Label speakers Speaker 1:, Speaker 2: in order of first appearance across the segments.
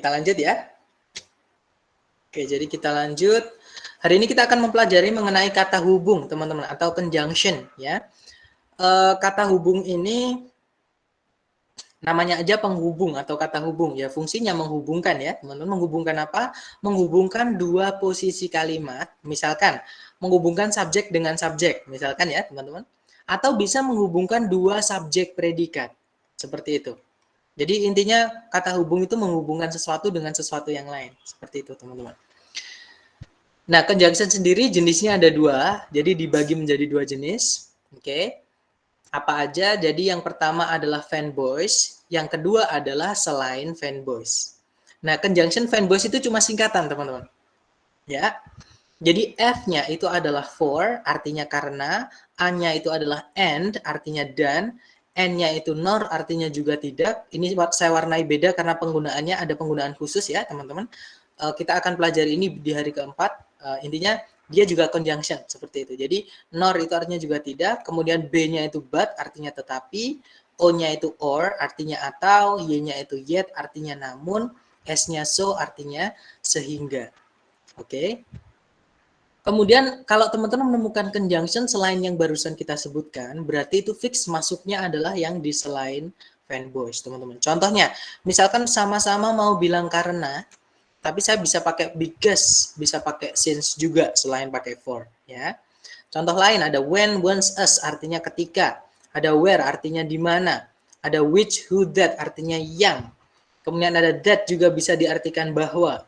Speaker 1: kita lanjut ya. Oke, jadi kita lanjut. Hari ini kita akan mempelajari mengenai kata hubung, teman-teman, atau conjunction ya. Kata hubung ini namanya aja penghubung atau kata hubung ya, fungsinya menghubungkan ya, teman-teman. Menghubungkan apa? Menghubungkan dua posisi kalimat, misalkan menghubungkan subjek dengan subjek, misalkan ya, teman-teman. Atau bisa menghubungkan dua subjek predikat, seperti itu. Jadi intinya kata hubung itu menghubungkan sesuatu dengan sesuatu yang lain, seperti itu, teman-teman. Nah, conjunction sendiri jenisnya ada dua, jadi dibagi menjadi dua jenis. Oke. Apa aja? Jadi yang pertama adalah fanboys, yang kedua adalah selain fanboys. Nah, conjunction fanboys itu cuma singkatan, teman-teman. Ya. Jadi F-nya itu adalah for, artinya karena, A-nya itu adalah and, artinya dan, N-nya itu nor, artinya juga tidak. Ini saya warnai beda karena penggunaannya ada penggunaan khusus ya, teman-teman. Kita akan pelajari ini di hari keempat. Intinya dia juga conjunction seperti itu. Jadi nor itu artinya juga tidak, kemudian B-nya itu but, artinya tetapi, O-nya itu or, artinya atau, Y-nya itu yet, artinya namun, S-nya so, artinya sehingga. Oke. Kemudian kalau teman-teman menemukan conjunction selain yang barusan kita sebutkan, berarti itu fix masuknya adalah yang di selain fanboys, teman-teman. Contohnya, misalkan sama-sama mau bilang karena, tapi saya bisa pakai because, bisa pakai since juga selain pakai for, ya. Contoh lain ada when, once, us artinya ketika, ada where artinya di mana, ada which, who, that artinya yang. Kemudian ada that juga bisa diartikan bahwa.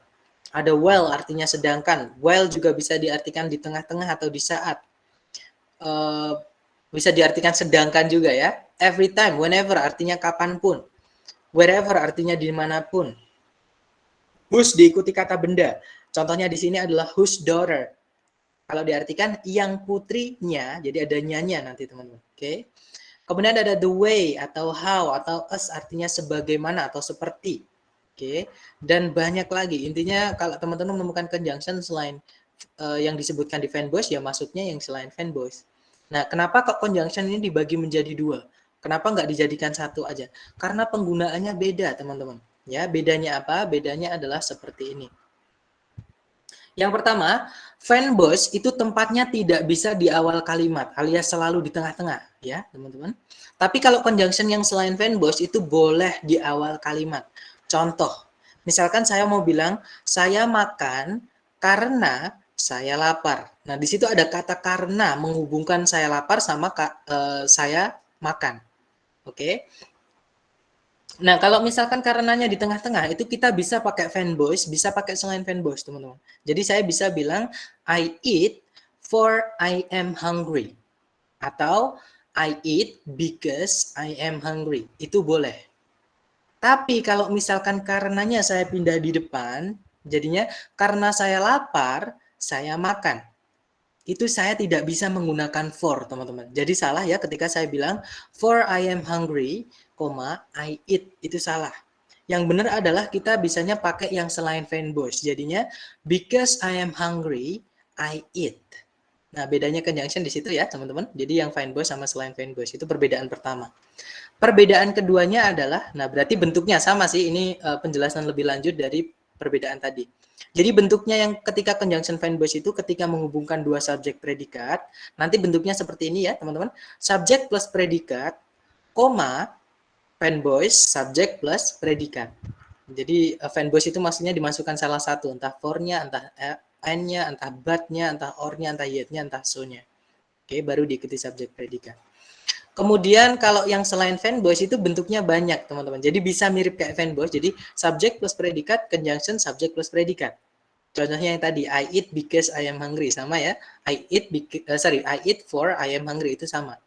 Speaker 1: Ada while artinya sedangkan, while juga bisa diartikan di tengah-tengah atau di saat. Bisa diartikan sedangkan juga ya. Every time, whenever artinya kapanpun. Wherever artinya dimanapun. Whose diikuti kata benda. Contohnya di sini adalah whose daughter. Kalau diartikan yang putrinya, jadi ada nyanya nanti teman-teman. Oke. Kemudian ada the way atau how atau as artinya sebagaimana atau seperti. Oke. Dan banyak lagi. Intinya kalau teman-teman menemukan conjunction selain yang disebutkan di fanboys, ya maksudnya yang selain fanboys. Nah, kenapa kok conjunction ini dibagi menjadi dua? Kenapa nggak dijadikan satu aja? Karena penggunaannya beda, teman-teman. Ya, bedanya apa? Bedanya adalah seperti ini. Yang pertama, fanboys itu tempatnya tidak bisa di awal kalimat, alias selalu di tengah-tengah, ya, teman-teman. Tapi kalau conjunction yang selain fanboys itu boleh di awal kalimat. Contoh, misalkan saya mau bilang, saya makan karena saya lapar. Nah, di situ ada kata karena menghubungkan saya lapar sama saya makan. Oke. Nah, kalau misalkan karenanya di tengah-tengah, itu kita bisa pakai fanboys, bisa pakai selain fanboys, teman-teman. Jadi saya bisa bilang, I eat for I am hungry. Atau, I eat because I am hungry. Itu boleh. Tapi kalau misalkan karenanya saya pindah di depan, jadinya karena saya lapar, saya makan. Itu saya tidak bisa menggunakan for, teman-teman. Jadi salah ya ketika saya bilang, for I am hungry, I eat. Itu salah. Yang benar adalah kita bisanya pakai yang selain fanboys. Jadinya, because I am hungry, I eat. Nah, bedanya conjunction di situ ya, teman-teman. Jadi yang fanboys sama selain fanboys. Itu perbedaan pertama. Perbedaan keduanya adalah, nah berarti bentuknya sama sih, ini penjelasan lebih lanjut dari perbedaan tadi. Jadi bentuknya yang ketika conjunction fanboys itu ketika menghubungkan dua subjek predikat, nanti bentuknya seperti ini ya teman-teman. Subjek plus predikat, koma, fanboys, subjek plus predikat. Jadi fanboys itu maksudnya dimasukkan salah satu, entah for-nya, entah and-nya, entah but-nya, entah or-nya, entah yet-nya, entah so-nya. Oke, baru diikuti subjek predikat. Kemudian kalau yang selain fanboys itu bentuknya banyak, teman-teman. Jadi bisa mirip kayak fanboys. Jadi subjek plus predikat, conjunction subjek plus predikat. Contohnya yang tadi, I eat because I am hungry, sama ya. I eat for I am hungry, itu sama.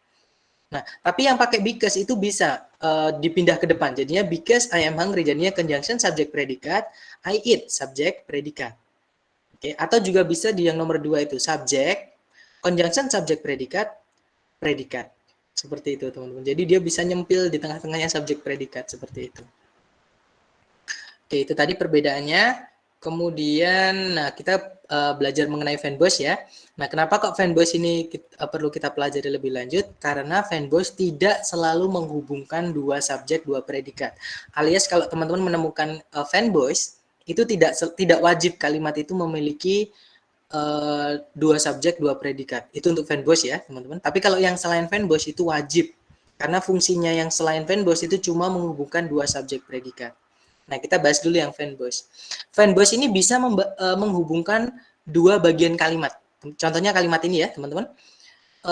Speaker 1: Nah, tapi yang pakai because itu bisa dipindah ke depan. Jadinya because I am hungry, jadinya conjunction subjek predikat, I eat subjek predikat. Oke, atau juga bisa di yang nomor 2 itu subjek, conjunction subjek predikat, predikat. Seperti itu, teman-teman. Jadi dia bisa nyempil di tengah-tengahnya subjek predikat seperti itu. Oke, itu tadi perbedaannya. Kemudian, nah kita belajar mengenai fanboys ya. Nah, kenapa kok fanboys ini perlu kita pelajari lebih lanjut? Karena fanboys tidak selalu menghubungkan dua subjek, dua predikat. Alias kalau teman-teman menemukan fanboys, itu tidak wajib kalimat itu memiliki dua subjek, dua predikat. Itu untuk fanboys ya, teman-teman. Tapi kalau yang selain fanboys itu wajib. Karena fungsinya yang selain fanboys itu cuma menghubungkan dua subjek predikat. Nah, kita bahas dulu yang fanboys. Fanboys ini bisa menghubungkan dua bagian kalimat. Contohnya kalimat ini ya, teman-teman.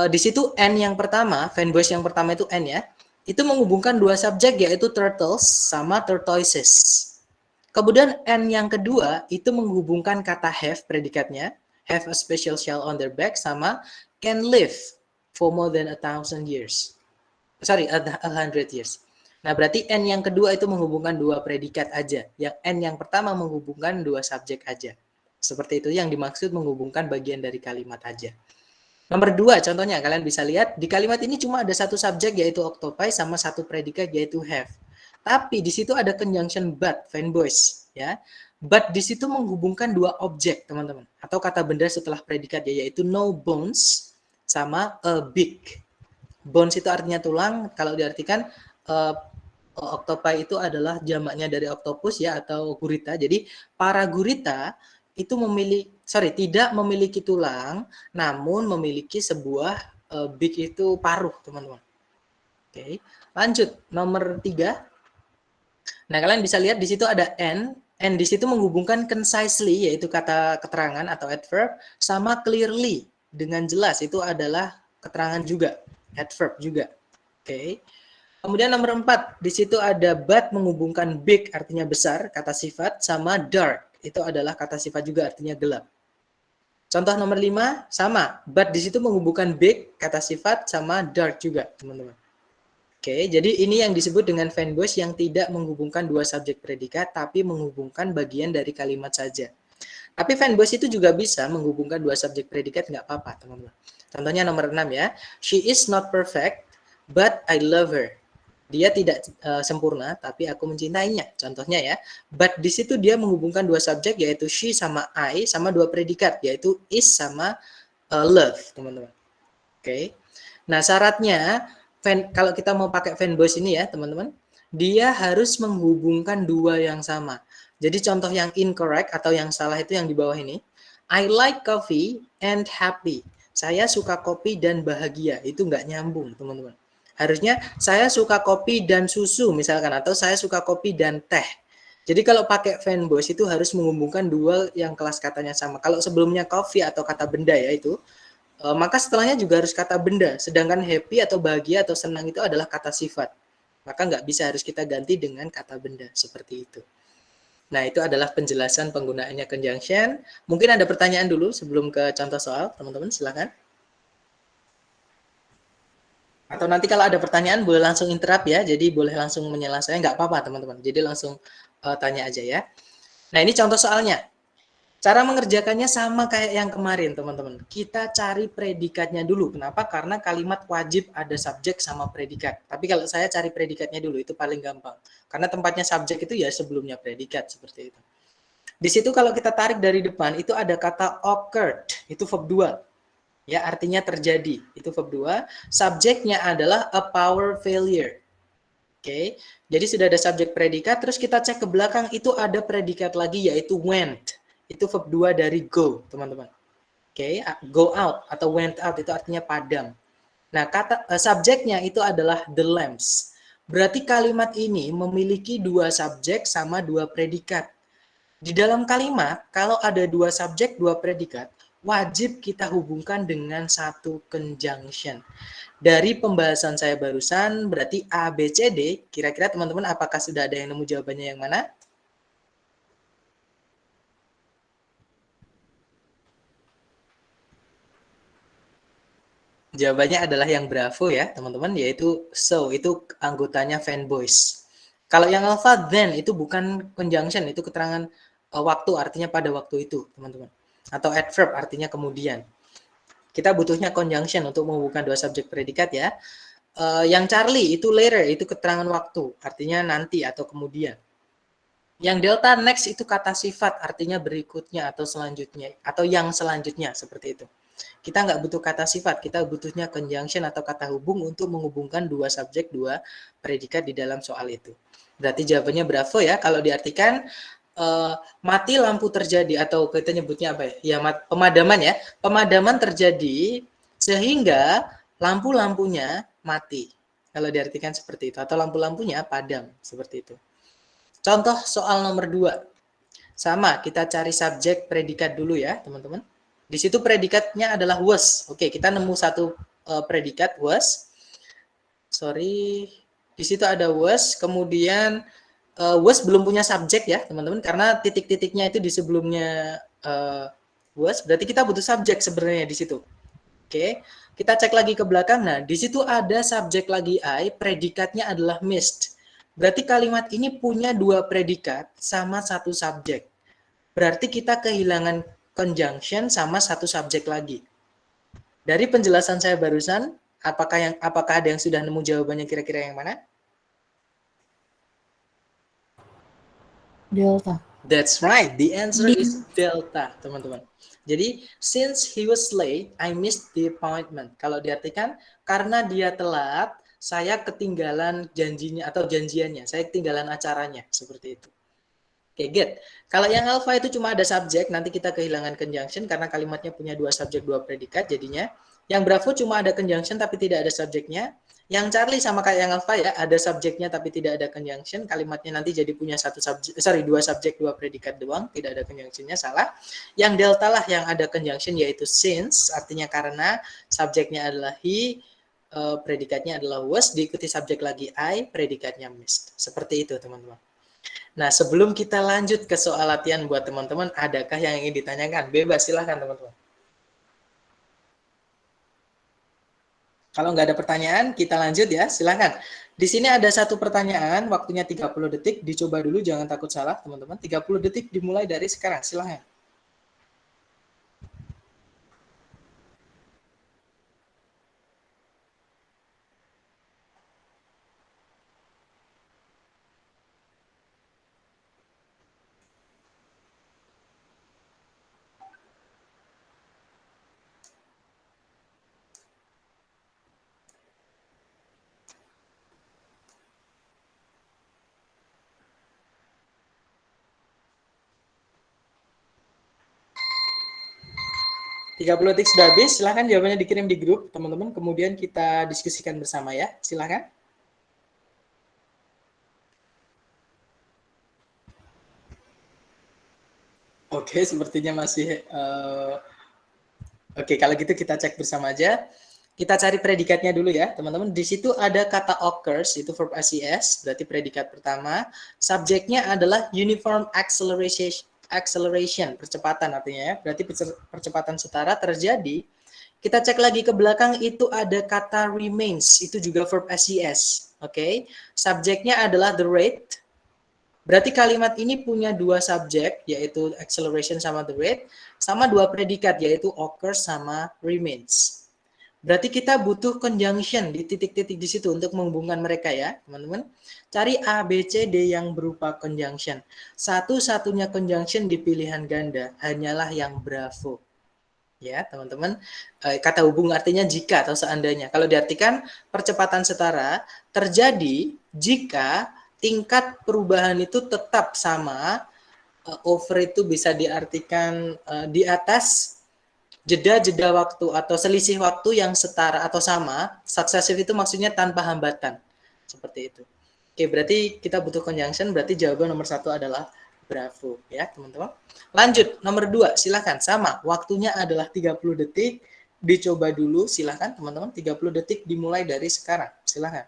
Speaker 1: Di situ N yang pertama, fanboys yang pertama itu N ya, itu menghubungkan dua subjek yaitu turtles sama tortoises. Kemudian N yang kedua itu menghubungkan kata have predikatnya, have a special shell on their back sama can live for more than 1,000 years. Sorry, 100 years. Nah, berarti N yang kedua itu menghubungkan dua predikat aja. Yang N yang pertama menghubungkan dua subjek aja. Seperti itu yang dimaksud menghubungkan bagian dari kalimat aja. Nomor 2, contohnya kalian bisa lihat di kalimat ini cuma ada satu subjek yaitu octopi sama satu predikat yaitu have. Tapi di situ ada conjunction but, fanboys ya. But di situ menghubungkan dua objek, teman-teman, atau kata benda setelah predikat yaitu no bones sama a big. Bones itu artinya tulang, kalau diartikan octopi itu adalah jamaknya dari octopus ya atau gurita. Jadi para gurita itu tidak memiliki tulang, namun memiliki sebuah beak itu paruh, teman-teman. Oke, lanjut nomor 3. Nah, kalian bisa lihat di situ ada N di situ menghubungkan concisely yaitu kata keterangan atau adverb sama clearly dengan jelas itu adalah keterangan juga, adverb juga. Oke. Kemudian nomor 4, di situ ada but menghubungkan big artinya besar, kata sifat, sama dark, itu adalah kata sifat juga artinya gelap. Contoh nomor 5, sama, but di situ menghubungkan big, kata sifat, sama dark juga, teman-teman. Oke, jadi ini yang disebut dengan fanboys yang tidak menghubungkan dua subjek predikat, tapi menghubungkan bagian dari kalimat saja. Tapi fanboys itu juga bisa menghubungkan dua subjek predikat, nggak apa-apa, teman-teman. Contohnya nomor 6 ya, she is not perfect, but I love her. Dia tidak sempurna, tapi aku mencintainya. Contohnya ya, but di situ dia menghubungkan dua subjek yaitu she sama I sama dua predikat yaitu is sama love, teman-teman. Oke. Nah, syaratnya kalau kita mau pakai fanboys ini ya, teman-teman, dia harus menghubungkan dua yang sama. Jadi contoh yang incorrect atau yang salah itu yang di bawah ini. I like coffee and happy. Saya suka kopi dan bahagia. Itu nggak nyambung, teman-teman. Harusnya saya suka kopi dan susu misalkan, atau saya suka kopi dan teh. Jadi kalau pakai fanboys itu harus menghubungkan dua yang kelas katanya sama. Kalau sebelumnya coffee atau kata benda ya itu, maka setelahnya juga harus kata benda. Sedangkan happy atau bahagia atau senang itu adalah kata sifat. Maka nggak bisa, harus kita ganti dengan kata benda seperti itu. Nah, itu adalah penjelasan penggunaannya conjunction. Mungkin ada pertanyaan dulu sebelum ke contoh soal, teman-teman silakan. Atau nanti kalau ada pertanyaan boleh langsung interrupt ya, jadi boleh langsung menyelesaikan, nggak apa-apa teman-teman. Jadi langsung tanya aja ya. Nah, ini contoh soalnya. Cara mengerjakannya sama kayak yang kemarin teman-teman. Kita cari predikatnya dulu. Kenapa? Karena kalimat wajib ada subjek sama predikat. Tapi kalau saya cari predikatnya dulu, itu paling gampang. Karena tempatnya subjek itu ya sebelumnya predikat, seperti itu. Di situ kalau kita tarik dari depan, itu ada kata occurred, itu verb 2. Ya, artinya terjadi. Itu verb 2. Subjeknya adalah a power failure. Oke. Jadi sudah ada subjek predikat, terus kita cek ke belakang itu ada predikat lagi yaitu went. Itu verb 2 dari go, teman-teman. Oke, go out atau went out itu artinya padam. Nah, kata subjeknya itu adalah the lamps. Berarti kalimat ini memiliki dua subjek sama dua predikat. Di dalam kalimat, kalau ada dua subjek, dua predikat, wajib kita hubungkan dengan satu conjunction. Dari pembahasan saya barusan, berarti A, B, C, D, kira-kira teman-teman apakah sudah ada yang nemu jawabannya yang mana? Jawabannya adalah yang Bravo ya, teman-teman, yaitu so, itu anggotanya fanboys. Kalau yang alpha, then, itu bukan conjunction, itu keterangan waktu, artinya pada waktu itu, teman-teman. Atau adverb, artinya kemudian. Kita butuhnya conjunction untuk menghubungkan dua subjek predikat ya. Yang Charlie itu later, itu keterangan waktu, artinya nanti atau kemudian. Yang delta next itu kata sifat, artinya berikutnya atau selanjutnya, atau yang selanjutnya, seperti itu. Kita nggak butuh kata sifat, kita butuhnya conjunction atau kata hubung untuk menghubungkan dua subjek, dua predikat di dalam soal itu. Berarti jawabannya bravo ya. Kalau diartikan mati lampu terjadi, atau kita nyebutnya apa ya? Ya, pemadaman ya. Pemadaman terjadi sehingga lampu-lampunya mati. Kalau diartikan seperti itu. Atau lampu-lampunya padam, seperti itu. Contoh soal nomor 2. Sama, kita cari subjek predikat dulu ya, teman-teman. Di situ predikatnya adalah was. Oke, kita nemu satu predikat was. Sorry, di situ ada was, kemudian was belum punya subjek ya, teman-teman, karena titik-titiknya itu di sebelumnya was, berarti kita butuh subjek sebenarnya di situ. Oke, kita cek lagi ke belakang. Nah, di situ ada subjek lagi I, predikatnya adalah missed. Berarti kalimat ini punya dua predikat sama satu subjek. Berarti kita kehilangan conjunction sama satu subjek lagi. Dari penjelasan saya barusan, apakah ada yang sudah nemu jawabannya kira-kira yang mana?
Speaker 2: Delta.
Speaker 1: That's right. The answer is delta, teman-teman. Jadi, since he was late, I missed the appointment. Kalau diartikan, karena dia telat, saya ketinggalan janjinya atau janjiannya. Saya ketinggalan acaranya, seperti itu. Oke, get. Kalau yang alpha itu cuma ada subjek, nanti kita kehilangan conjunction karena kalimatnya punya dua subjek, dua predikat jadinya. Yang bravo cuma ada conjunction tapi tidak ada subjeknya. Yang Charlie sama kayak yang alpha ya, ada subjeknya tapi tidak ada conjunction. Kalimatnya nanti jadi punya dua subjek, dua predikat doang, tidak ada conjunctionnya, salah. Yang delta lah yang ada conjunction, yaitu since, artinya karena, subjeknya adalah he, predikatnya adalah was, diikuti subjek lagi I, predikatnya missed. Seperti itu, teman-teman. Nah, sebelum kita lanjut ke soal latihan buat teman-teman, adakah yang ingin ditanyakan? Bebas, silahkan teman-teman. Kalau nggak ada pertanyaan, kita lanjut ya, silahkan. Di sini ada satu pertanyaan, waktunya 30 detik, dicoba dulu, jangan takut salah teman-teman. 30 detik dimulai dari sekarang, silahkan. Tiga 30 detik sudah habis, silahkan jawabannya dikirim di grup, teman-teman. Kemudian kita diskusikan bersama ya, silahkan. Oke, sepertinya masih... Oke, kalau gitu kita cek bersama aja. Kita cari predikatnya dulu ya, teman-teman. Di situ ada kata occurs, itu verb SES, berarti predikat pertama. Subjeknya adalah uniform acceleration, percepatan artinya ya. Berarti percepatan setara terjadi. Kita cek lagi ke belakang, itu ada kata remains, itu juga verb SES. Oke, subjeknya adalah the rate. Berarti kalimat ini punya dua subjek, yaitu acceleration sama the rate, sama dua predikat, yaitu occurs sama remains. Berarti kita butuh conjunction di titik-titik di situ untuk menghubungkan mereka ya, teman-teman. Cari A, B, C, D yang berupa conjunction. Satu-satunya conjunction di pilihan ganda hanyalah yang bravo. Ya, teman-teman. Kata hubung artinya jika atau seandainya. Kalau diartikan percepatan setara terjadi jika tingkat perubahan itu tetap sama. Over itu bisa diartikan di atas jeda-jeda waktu atau selisih waktu yang setara atau sama. Successive itu maksudnya tanpa hambatan. Seperti itu. Oke, berarti kita butuh conjunction, berarti jawaban nomor 1 adalah bravo ya, teman-teman. Lanjut, nomor 2, silahkan. Sama, waktunya adalah 30 detik. Dicoba dulu, silahkan teman-teman. 30 detik dimulai dari sekarang, silahkan.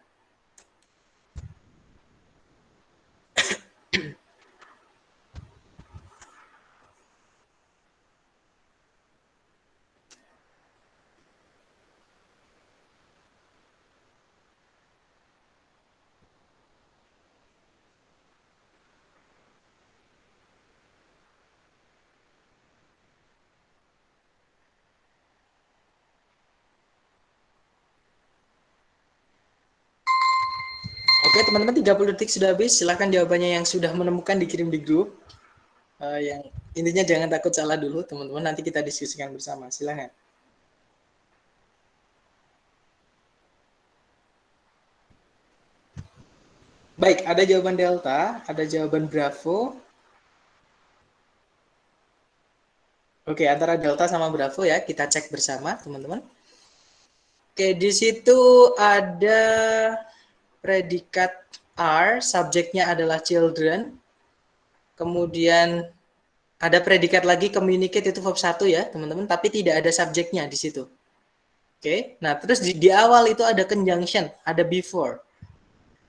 Speaker 1: Oke, teman-teman, 30 detik sudah habis. Silahkan jawabannya yang sudah menemukan dikirim di grup. Yang intinya jangan takut salah dulu, teman-teman. Nanti kita diskusikan bersama. Silahkan. Baik, ada jawaban delta, ada jawaban bravo. Oke, antara delta sama bravo ya, kita cek bersama, teman-teman. Oke, di situ ada predikat are, subjeknya adalah children. Kemudian ada predikat lagi communicate, itu verb 1 ya, teman-teman, tapi tidak ada subjeknya di situ. Oke, nah terus di awal itu ada conjunction, ada before.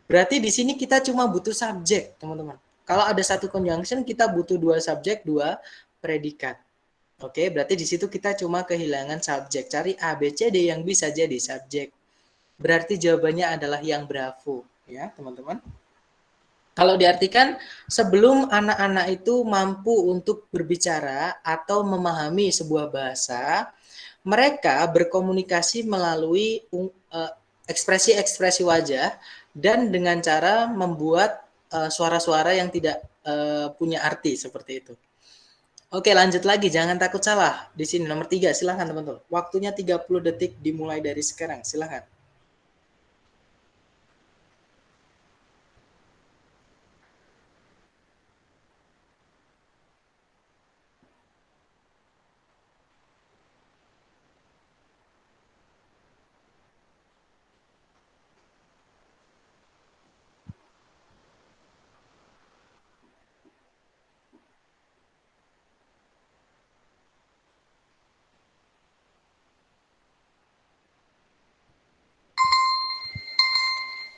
Speaker 1: Berarti di sini kita cuma butuh subjek, teman-teman. Kalau ada satu conjunction, kita butuh 2 subjek, 2 predikat. Oke, berarti di situ kita cuma kehilangan subjek. Cari A, B, C, D yang bisa jadi subjek. Berarti jawabannya adalah yang bravo, ya, teman-teman. Kalau diartikan, sebelum anak-anak itu mampu untuk berbicara atau memahami sebuah bahasa, mereka berkomunikasi melalui ekspresi-ekspresi wajah dan dengan cara membuat suara-suara yang tidak punya arti seperti itu. Oke, lanjut lagi, jangan takut salah. Di sini nomor 3, silahkan teman-teman. Waktunya 30 detik dimulai dari sekarang, silahkan.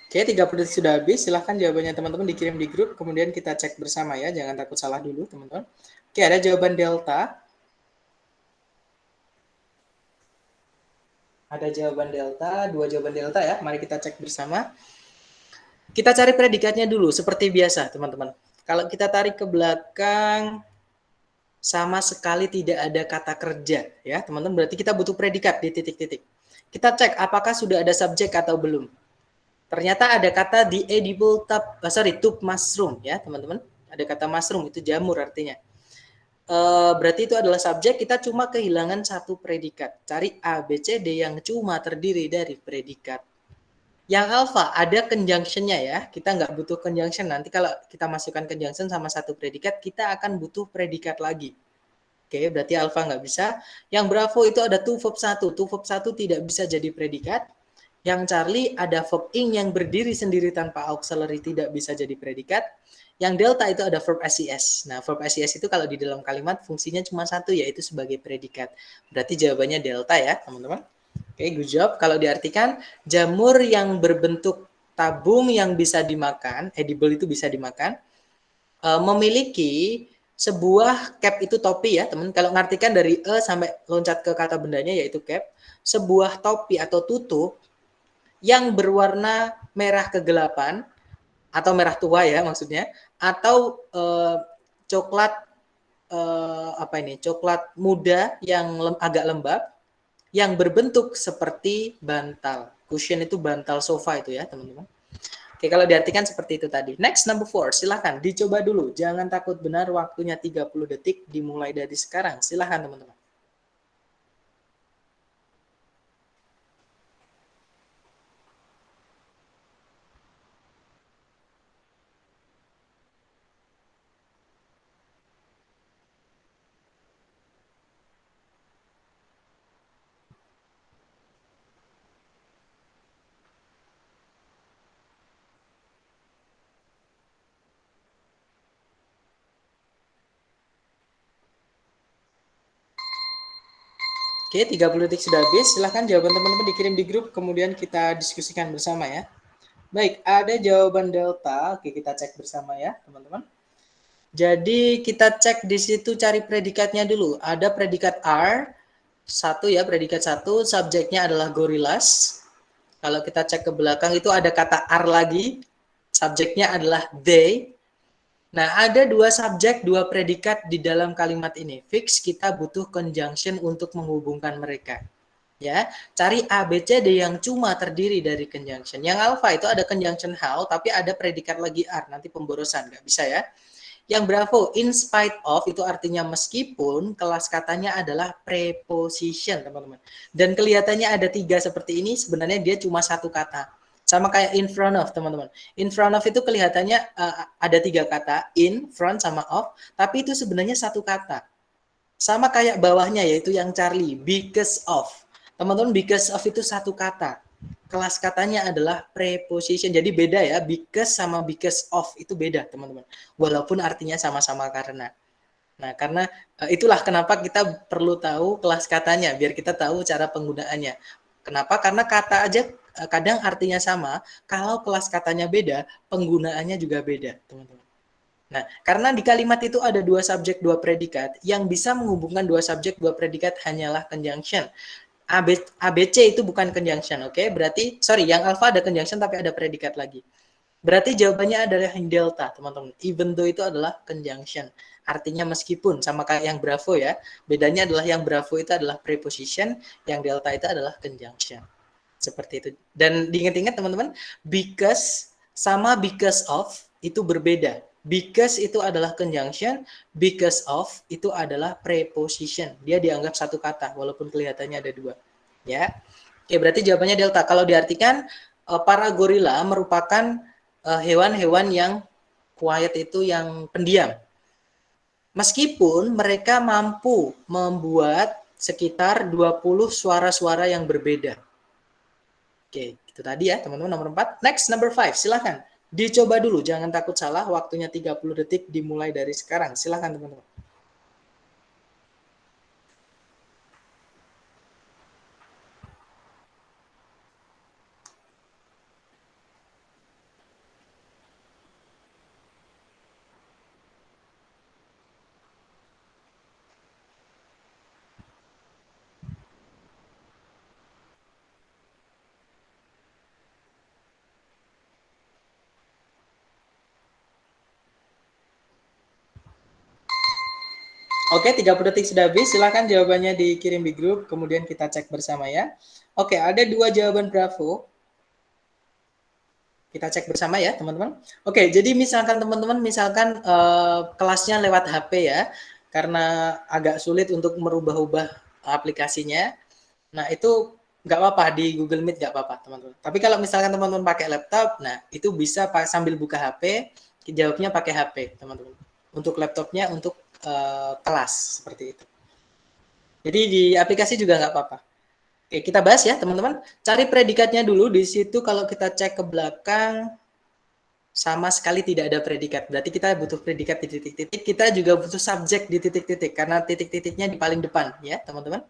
Speaker 1: Oke, 30 detik sudah habis. Silahkan jawabannya teman-teman dikirim di grup, kemudian kita cek bersama ya. Jangan takut salah dulu, teman-teman. Oke, ada jawaban delta. Ada jawaban delta, 2 jawaban delta ya. Mari kita cek bersama. Kita cari predikatnya dulu, seperti biasa, teman-teman. Kalau kita tarik ke belakang, sama sekali tidak ada kata kerja, ya, teman-teman. Berarti kita butuh predikat di titik-titik. Kita cek apakah sudah ada subjek atau belum. Ternyata ada kata the edible tube mushroom ya teman-teman. Ada kata mushroom, itu jamur artinya. Berarti itu adalah subjek, kita cuma kehilangan satu predikat. Cari A, B, C, D yang cuma terdiri dari predikat. Yang alpha ada conjunction-nya ya. Kita nggak butuh conjunction. Nanti kalau kita masukkan conjunction sama satu predikat, kita akan butuh predikat lagi. Oke, berarti alpha nggak bisa. Yang bravo itu ada to verb 1. To verb 1 tidak bisa jadi predikat. Yang Charlie ada verb ing yang berdiri sendiri tanpa auxiliary, tidak bisa jadi predikat. Yang delta itu ada verb SES. Nah, verb SES itu kalau di dalam kalimat fungsinya cuma satu, yaitu sebagai predikat. Berarti jawabannya delta ya, teman-teman. Oke, good job. Kalau diartikan, jamur yang berbentuk tabung yang bisa dimakan, edible itu bisa dimakan, memiliki sebuah cap, itu topi ya, teman. Kalau ngartikan dari sampai loncat ke kata bendanya, yaitu cap, sebuah topi atau tutup yang berwarna merah kegelapan atau merah tua ya maksudnya, atau coklat coklat muda yang agak lembab yang berbentuk seperti bantal. Cushion itu bantal sofa itu ya teman-teman. Oke, kalau diartikan seperti itu tadi. Next, number 4, silahkan dicoba dulu. Jangan takut benar, waktunya 30 detik dimulai dari sekarang. Silahkan teman-teman. Oke, 30 detik sudah habis. Silahkan jawaban teman-teman dikirim di grup, kemudian kita diskusikan bersama ya. Baik, ada jawaban delta. Oke, kita cek bersama ya, teman-teman. Jadi kita cek di situ, cari predikatnya dulu. Ada predikat are, satu ya, predikat 1, subjeknya adalah gorillas. Kalau kita cek ke belakang itu ada kata are lagi, subjeknya adalah they. Nah, ada 2 subjek, 2 predikat di dalam kalimat ini. Fix kita butuh conjunction untuk menghubungkan mereka. Ya, cari A, B, C, D yang cuma terdiri dari conjunction. Yang alpha itu ada conjunction how, tapi ada predikat lagi are, nanti pemborosan, nggak bisa ya. Yang bravo, in spite of, itu artinya meskipun, kelas katanya adalah preposition, teman-teman. Dan kelihatannya ada 3 seperti ini, sebenarnya dia cuma satu kata. Sama kayak in front of, teman-teman. In front of itu kelihatannya ada 3 kata, in, front, sama of, tapi itu sebenarnya satu kata. Sama kayak bawahnya, yaitu yang Charlie, because of. Teman-teman, because of itu satu kata. Kelas katanya adalah preposition. Jadi beda ya, because sama because of itu beda, teman-teman. Walaupun artinya sama-sama karena. Nah, karena itulah kenapa kita perlu tahu kelas katanya, biar kita tahu cara penggunaannya. Kenapa? Karena kata aja kadang artinya sama, kalau kelas katanya beda, penggunaannya juga beda, teman-teman. Nah, karena di kalimat itu ada 2 subjek, 2 predikat, yang bisa menghubungkan 2 subjek, 2 predikat hanyalah conjunction. ABC itu bukan conjunction, oke? Berarti, sorry, yang alpha ada conjunction tapi ada predikat lagi. Berarti jawabannya adalah yang delta, teman-teman. Even though itu adalah conjunction. Artinya meskipun, sama kayak yang bravo ya. Bedanya adalah yang bravo itu adalah preposition, yang delta itu adalah conjunction. Seperti itu. Dan diingat-ingat teman-teman, because sama because of itu berbeda. Because itu adalah conjunction, because of itu adalah preposition. Dia dianggap satu kata walaupun kelihatannya ada 2. Ya. Oke, berarti jawabannya delta. Kalau diartikan para gorila merupakan hewan-hewan yang quiet, itu yang pendiam. Meskipun mereka mampu membuat sekitar 20 suara-suara yang berbeda. Oke, itu tadi ya teman-teman nomor 4. Next, number 5, silahkan. Dicoba dulu, jangan takut salah. Waktunya 30 detik dimulai dari sekarang. Silahkan teman-teman. Oke, 30 detik sudah habis. Silahkan jawabannya dikirim di grup, kemudian kita cek bersama ya. Oke, ada 2 jawaban bravo. Kita cek bersama ya, teman-teman. Oke, jadi misalkan teman-teman kelasnya lewat HP ya, karena agak sulit untuk merubah-ubah aplikasinya. Nah, itu nggak apa-apa, di Google Meet nggak apa-apa, teman-teman. Tapi kalau misalkan teman-teman pakai laptop, nah itu bisa sambil buka HP, jawabnya pakai HP, teman-teman. Untuk laptopnya, untuk kelas, seperti itu. Jadi di aplikasi juga nggak apa-apa. Oke, kita bahas ya, teman-teman. Cari predikatnya dulu. Di situ kalau kita cek ke belakang, sama sekali tidak ada predikat. Berarti kita butuh predikat di titik-titik. Kita juga butuh subjek di titik-titik, karena titik-titiknya di paling depan, ya, teman-teman.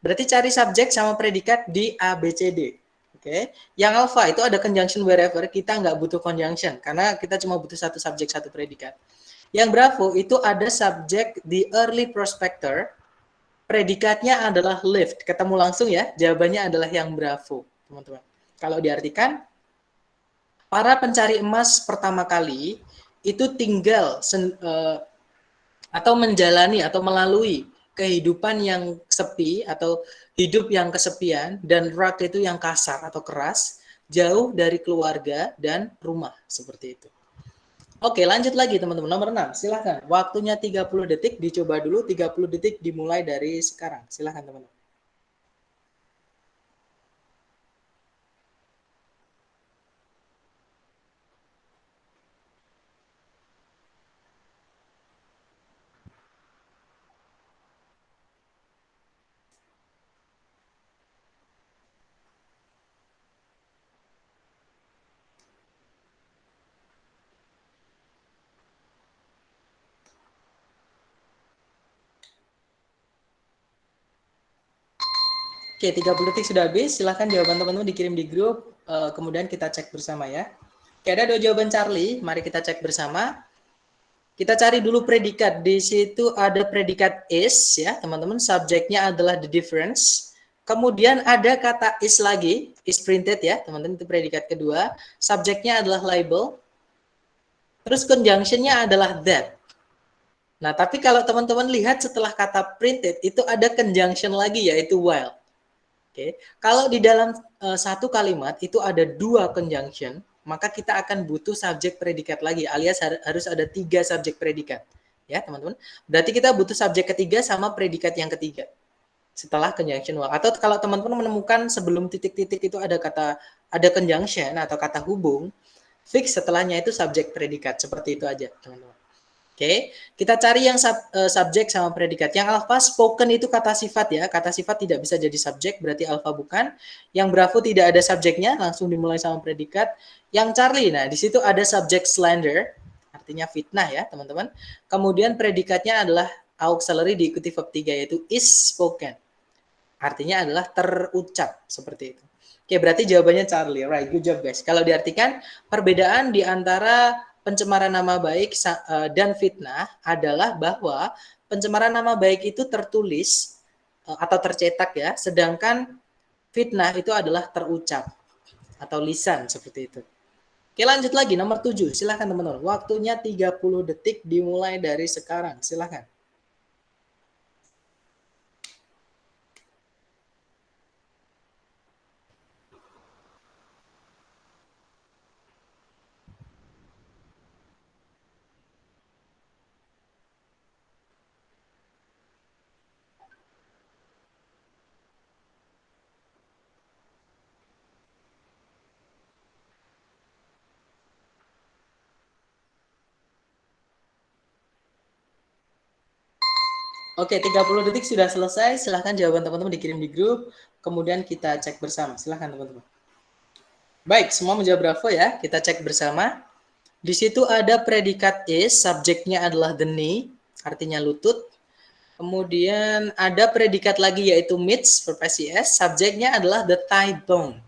Speaker 1: Berarti cari subjek sama predikat di A, B, C, D. Oke. Yang alpha itu ada conjunction wherever, kita nggak butuh conjunction, karena kita cuma butuh satu subjek, satu predikat. Yang bravo itu ada subjek di early prospector, predikatnya adalah lived. Ketemu langsung ya, jawabannya adalah yang bravo, teman-teman. Kalau diartikan, para pencari emas pertama kali itu tinggal atau menjalani atau melalui kehidupan yang sepi atau hidup yang kesepian, dan rough itu yang kasar atau keras, jauh dari keluarga dan rumah, seperti itu. Oke, lanjut lagi teman-teman. Nomor 6, silahkan. Waktunya 30 detik, dicoba dulu. 30 detik dimulai dari sekarang. Silahkan teman-teman. Oke, 30 detik sudah habis. Silahkan jawaban teman-teman dikirim di grup, kemudian kita cek bersama ya. Oke, ada 2 jawaban Charlie. Mari kita cek bersama. Kita cari dulu predikat. Di situ ada predikat is ya, teman-teman. Subjeknya adalah the difference. Kemudian ada kata is lagi, is printed ya, teman-teman. Itu predikat kedua. Subjeknya adalah label. Terus conjunctionnya adalah that. Nah, tapi kalau teman-teman lihat setelah kata printed, itu ada conjunction lagi, yaitu while. Oke, kalau di dalam satu kalimat itu ada 2 conjunction, maka kita akan butuh subjek predikat lagi, alias harus ada 3 subjek predikat. Ya, teman-teman. Berarti kita butuh subjek ketiga sama predikat yang ketiga setelah conjunction wall. Atau kalau teman-teman menemukan sebelum titik-titik itu ada conjunction atau kata hubung, fix setelahnya itu subjek predikat. Seperti itu aja, teman-teman. Oke, kita cari yang subjek sama predikat. Yang alpha spoken itu kata sifat ya. Kata sifat tidak bisa jadi subjek, berarti alpha bukan. Yang bravo tidak ada subjeknya, langsung dimulai sama predikat. Yang Charlie, nah di situ ada subjek slander, artinya fitnah ya teman-teman. Kemudian predikatnya adalah auxiliary diikuti verb 3 yaitu is spoken. Artinya adalah terucap seperti itu. Oke, berarti jawabannya Charlie. Right, good job guys. Kalau diartikan perbedaan di antara pencemaran nama baik dan fitnah adalah bahwa pencemaran nama baik itu tertulis atau tercetak ya, sedangkan fitnah itu adalah terucap atau lisan seperti itu. Oke, lanjut lagi nomor 7. Silahkan teman-teman. Waktunya 30 detik dimulai dari sekarang. Silahkan. Oke, 30 detik sudah selesai. Silahkan jawaban teman-teman dikirim di grup. Kemudian kita cek bersama. Silahkan teman-teman. Baik, semua menjawab bravo ya. Kita cek bersama. Di situ ada predikat is, subjeknya adalah the knee, artinya lutut. Kemudian ada predikat lagi yaitu midst, verb SIS, subjeknya adalah the thigh bone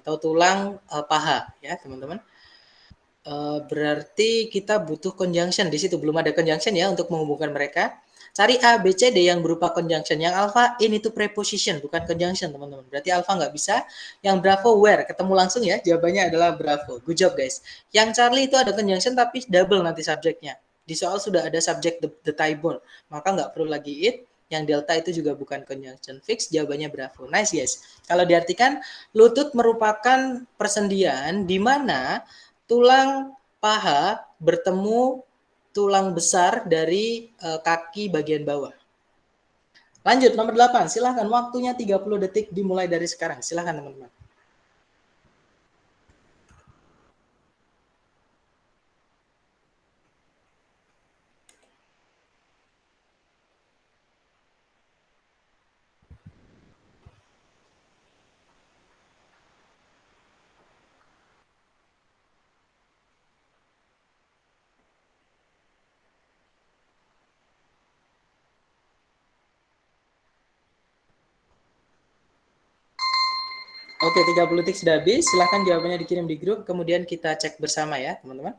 Speaker 1: atau tulang paha ya teman-teman. Berarti kita butuh conjunction di situ, belum ada conjunction ya untuk menghubungkan mereka. Cari A, B, C, D yang berupa conjunction. Yang alpha in itu preposition, bukan conjunction teman-teman. Berarti alpha nggak bisa. Yang bravo where, ketemu langsung ya. Jawabannya adalah bravo. Good job guys. Yang Charlie itu ada conjunction tapi double nanti subjeknya. Di soal sudah ada subjek the thigh bone. Maka nggak perlu lagi it. Yang delta itu juga bukan conjunction fix. Jawabannya bravo. Nice guys. Kalau diartikan, lutut merupakan persendian di mana tulang paha bertemu tulang besar dari kaki bagian bawah. Lanjut, nomor 8. Silahkan, waktunya 30 detik dimulai dari sekarang. Silahkan teman-teman. Oke, 30 detik sudah habis. Silahkan jawabannya dikirim di grup, kemudian kita cek bersama ya, teman-teman.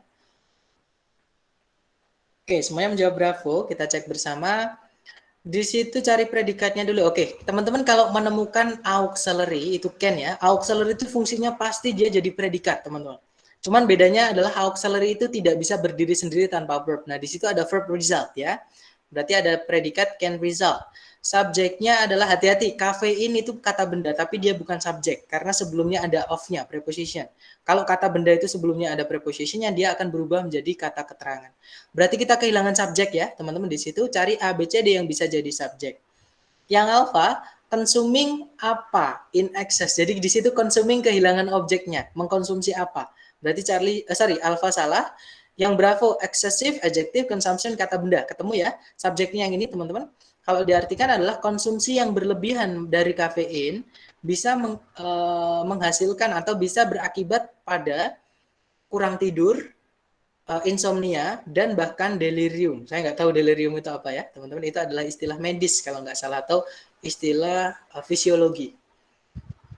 Speaker 1: Oke, semuanya menjawab bravo. Kita cek bersama. Di situ cari predikatnya dulu. Oke, teman-teman kalau menemukan auxiliary, itu can ya. Auxiliary itu fungsinya pasti dia jadi predikat, teman-teman. Cuman bedanya adalah auxiliary itu tidak bisa berdiri sendiri tanpa verb. Nah, di situ ada verb result ya. Berarti ada predikat can result. Subjeknya adalah hati-hati, kafein itu kata benda, tapi dia bukan subjek karena sebelumnya ada of-nya, preposition. Kalau kata benda itu sebelumnya ada prepositionnya, dia akan berubah menjadi kata keterangan. Berarti kita kehilangan subjek ya, teman-teman di situ cari A, B, C, D yang bisa jadi subjek. Yang alpha, consuming apa in excess. Jadi di situ consuming kehilangan objeknya, mengkonsumsi apa. Berarti alpha salah. Yang bravo, excessive, adjective, consumption, kata benda. Ketemu ya, subjeknya yang ini teman-teman. Kalau diartikan adalah konsumsi yang berlebihan dari kafein bisa menghasilkan atau bisa berakibat pada kurang tidur, insomnia, dan bahkan delirium. Saya nggak tahu delirium itu apa ya, teman-teman. Itu adalah istilah medis kalau nggak salah, atau istilah fisiologi.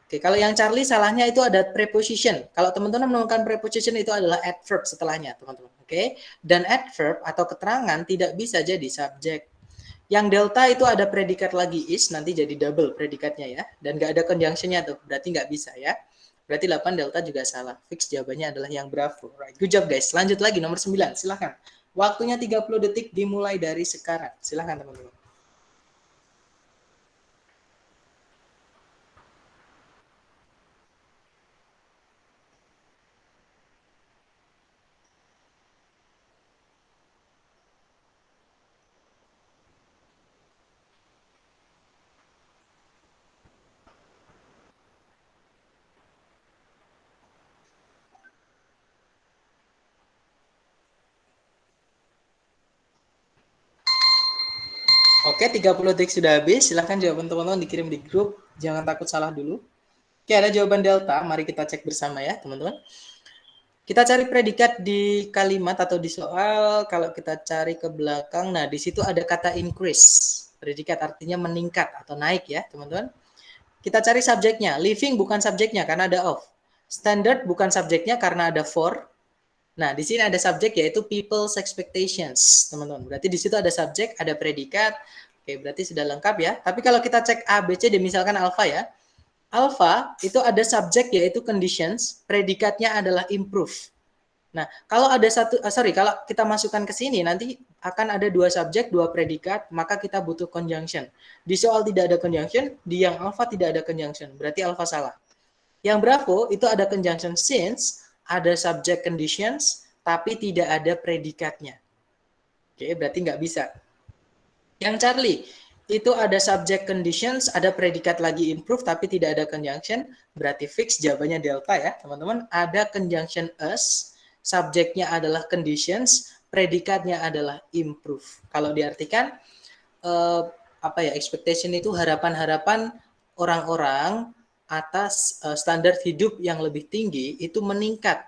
Speaker 1: Oke, kalau yang Charlie salahnya itu ada preposition. Kalau teman-teman menemukan preposition itu adalah adverb setelahnya, teman-teman. Oke, dan adverb atau keterangan tidak bisa jadi subjek. Yang delta itu ada predikat lagi is, nanti jadi double predikatnya ya. Dan nggak ada conjunctionnya tuh, berarti nggak bisa ya. Berarti 8 delta juga salah. Fix jawabannya adalah yang bravo. Right, good job guys. Lanjut lagi nomor 9, silahkan. Waktunya 30 detik dimulai dari sekarang. Silahkan teman-teman. Oke, 30 detik sudah habis. Silahkan jawaban teman-teman dikirim di grup. Jangan takut salah dulu. Oke, ada jawaban delta. Mari kita cek bersama ya, teman-teman. Kita cari predikat di kalimat atau di soal. Kalau kita cari ke belakang, nah di situ ada kata increase. Predikat artinya meningkat atau naik ya, teman-teman. Kita cari subjeknya. Living bukan subjeknya karena ada of. Standard bukan subjeknya karena ada for. Nah, di sini ada subjek yaitu people's expectations, teman-teman. Berarti di situ ada subjek, ada predikat. Oke, berarti sudah lengkap ya. Tapi kalau kita cek A, B, C, D, misalkan alpha ya. Alpha itu ada subjek yaitu conditions, predikatnya adalah improve. Nah, kalau ada kalau kita masukkan ke sini nanti akan ada dua subjek, dua predikat, maka kita butuh conjunction. Di soal tidak ada conjunction, di yang alpha tidak ada conjunction. Berarti alpha salah. Yang Bravo itu ada conjunction since, ada subject conditions, tapi tidak ada predikatnya. Oke, berarti nggak bisa. Yang Charlie, itu ada subject conditions, ada predikat lagi improve, tapi tidak ada conjunction, berarti fix jawabannya delta ya, teman-teman. Ada conjunction as, subjeknya adalah conditions, predikatnya adalah improve. Kalau diartikan, expectation itu harapan-harapan orang-orang atas standar hidup yang lebih tinggi itu meningkat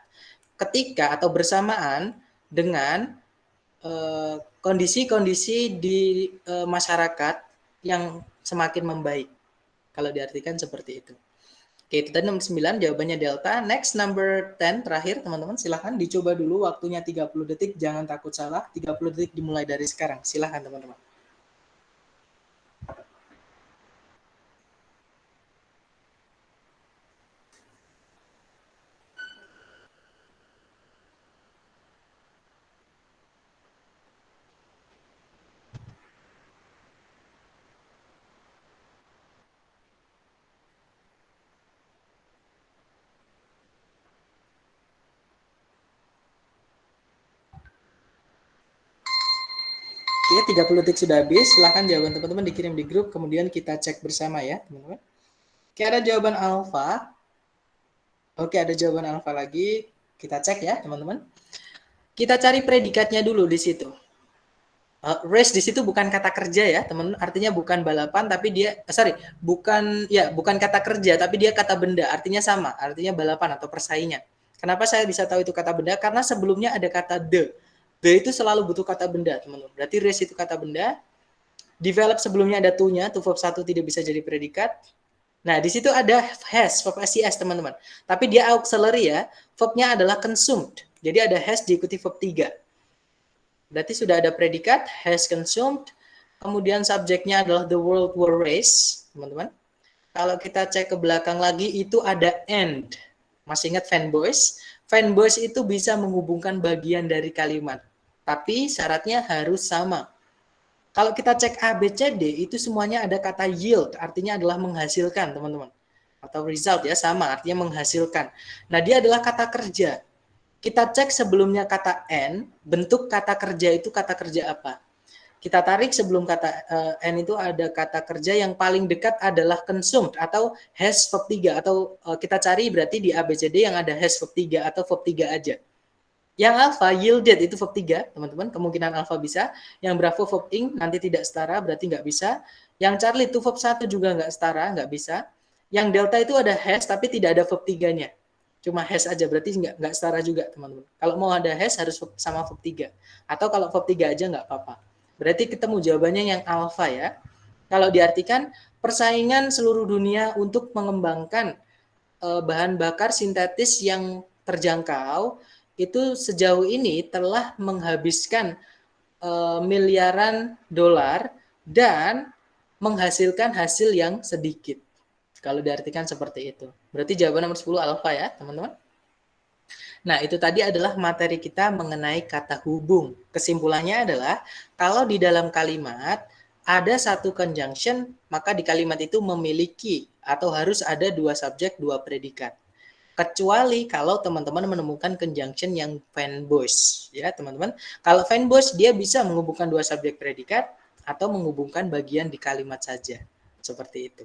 Speaker 1: ketika atau bersamaan dengan kondisi-kondisi di masyarakat yang semakin membaik. Kalau diartikan seperti itu. Oke, itu tadi nomor 9 jawabannya delta. Next number 10 terakhir teman-teman, silahkan dicoba dulu waktunya 30 detik, jangan takut salah. 30 detik dimulai dari sekarang. Silahkan teman-teman. Oke, 30 detik sudah habis. Silahkan jawaban teman-teman dikirim di grup, kemudian kita cek bersama ya, teman-teman. Oke, ada jawaban alfa. Oke, ada jawaban alfa lagi. Kita cek ya, teman-teman. Kita cari predikatnya dulu di situ. Race di situ bukan kata kerja ya, teman-teman. Artinya bukan balapan, tapi dia, bukan kata kerja, tapi dia kata benda. Artinya sama, artinya balapan atau persaingan. Kenapa saya bisa tahu itu kata benda? Karena sebelumnya ada kata the. The itu selalu butuh kata benda, teman-teman. Berarti race itu kata benda. Develop sebelumnya ada to-nya, to verb 1 tidak bisa jadi predikat. Nah, di situ ada has, verb SES, teman-teman. Tapi dia auxiliary ya. Verb-nya adalah consumed. Jadi ada has diikuti verb 3. Berarti sudah ada predikat, has consumed. Kemudian subjeknya adalah the World War race, teman-teman. Kalau kita cek ke belakang lagi, itu ada and. Masih ingat fanboys? Fanboys itu bisa menghubungkan bagian dari kalimat. Tapi syaratnya harus sama. Kalau kita cek A, B, C, D, itu semuanya ada kata yield, artinya adalah menghasilkan, teman-teman. Atau result ya, sama, artinya menghasilkan. Nah, dia adalah kata kerja. Kita cek sebelumnya kata N, bentuk kata kerja itu kata kerja apa? Kita tarik sebelum kata N itu ada kata kerja yang paling dekat adalah consumed atau has verb 3. Atau kita cari berarti di ABCD yang ada has verb 3 atau verb 3 aja. Yang alpha yielded itu verb 3, teman-teman. Kemungkinan alpha bisa. Yang Bravo verb ing nanti tidak setara, berarti nggak bisa. Yang Charlie itu verb 1 juga nggak setara, nggak bisa. Yang delta itu ada has tapi tidak ada verb 3-nya. Cuma has aja, berarti nggak setara juga, teman-teman. Kalau mau ada has harus sama verb 3. Atau kalau verb 3 aja nggak apa-apa. Berarti ketemu jawabannya yang alpha ya. Kalau diartikan persaingan seluruh dunia untuk mengembangkan bahan bakar sintetis yang terjangkau itu sejauh ini telah menghabiskan miliaran dolar dan menghasilkan hasil yang sedikit. Kalau diartikan seperti itu. Berarti jawaban nomor 10 alpha ya, teman-teman. Nah, itu tadi adalah materi kita mengenai kata hubung. Kesimpulannya adalah, kalau di dalam kalimat ada satu conjunction, maka di kalimat itu memiliki atau harus ada dua subjek, dua predikat. Kecuali kalau teman-teman menemukan conjunction yang fanboys. Ya, teman-teman. Kalau fanboys, dia bisa menghubungkan dua subjek predikat atau menghubungkan bagian di kalimat saja. Seperti itu.